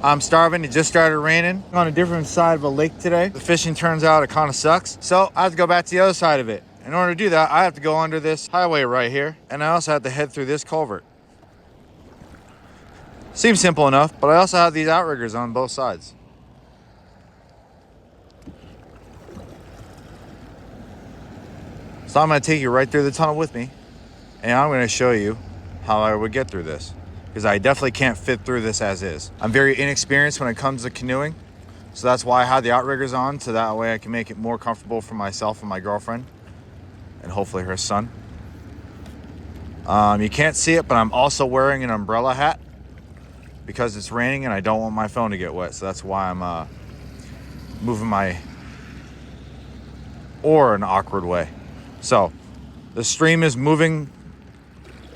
I'm starving. It just started raining. I'm on a different side of a lake today. The fishing turns out it kind of sucks. So I have to go back to the other side of it. In order to do that, I have to go under this highway right here. And I also have to head through this culvert. Seems simple enough, but I also have these outriggers on both sides. So I'm going to take you right through the tunnel with me, and I'm going to show you how I would get through this, because I definitely can't fit through this as is. I'm very inexperienced when it comes to canoeing, so that's why I had the outriggers on, so that way I can make it more comfortable for myself and my girlfriend, and hopefully her son. You can't see it, but I'm also wearing an umbrella hat because it's raining and I don't want my phone to get wet, so that's why I'm moving my oar in an awkward way. So the stream is moving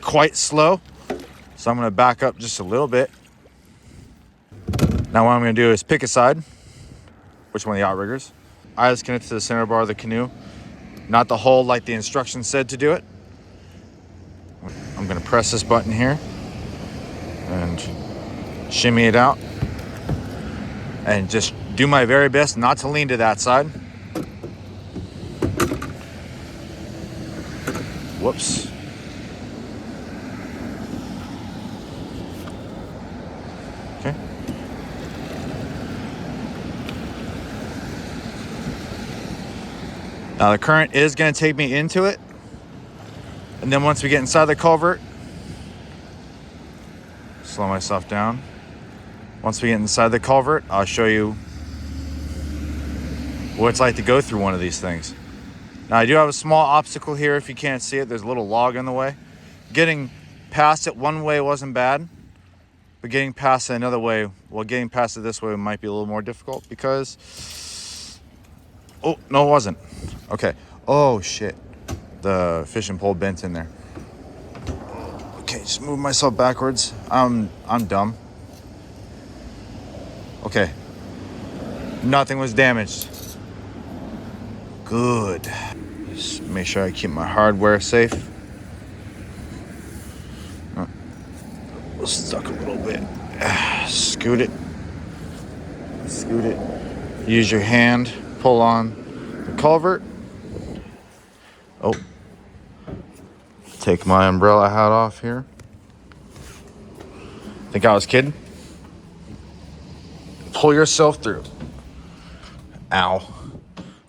quite slow, so I'm going to back up just a little bit. Now what I'm going to do is pick a side, which one of the outriggers. I just connect to the center bar of the canoe, not the hole like the instructions said to do it. I'm going to press this button here and shimmy it out and just do my very best not to lean to that side. Whoops. Okay. Now the current is going to take me into it. And then once we get inside the culvert, slow myself down. Once we get inside the culvert, I'll show you what it's like to go through one of these things. Now I do have a small obstacle here. If you can't see it, there's a little log in the way. Getting past it one way wasn't bad, but getting past it another way, well, getting past it this way might be a little more difficult because, oh, no, it wasn't. Okay. Oh, shit. The fishing pole bent in there. Okay, just move myself backwards. I'm dumb. Okay. Nothing was damaged. Good. Just make sure I keep my hardware safe. Oh, stuck a little bit. Scoot it. Scoot it. Use your hand. Pull on the culvert. Oh. Take my umbrella hat off here. Think I was kidding? Pull yourself through. Ow.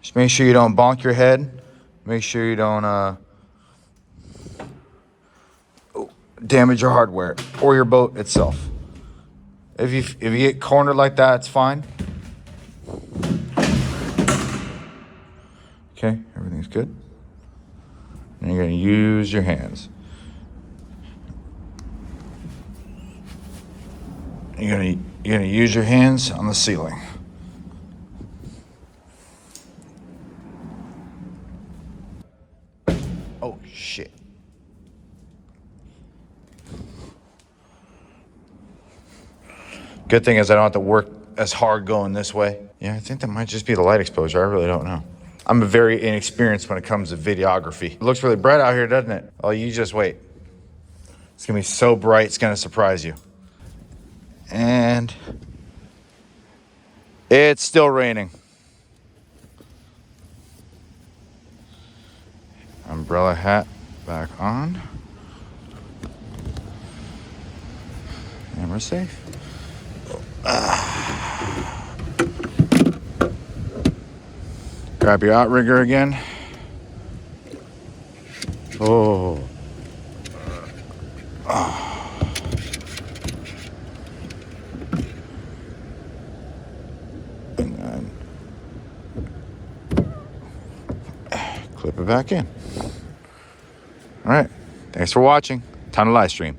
Just make sure you don't bonk your head. Make sure you don't damage your hardware or your boat itself. If you get cornered like that, it's fine. Okay, everything's good. And you're going to use your hands. You're going to use your hands on the ceiling. Oh, shit. Good thing is I don't have to work as hard going this way. Yeah, I think that might just be the light exposure. I really don't know. I'm very inexperienced when it comes to videography. It looks really bright out here, doesn't it? Oh, you just wait. It's going to be so bright, it's going to surprise you. And it's still raining. Umbrella hat back on. And we're safe. Grab your outrigger again. Oh. And then clip it back in. All right. Thanks for watching. Time to live stream.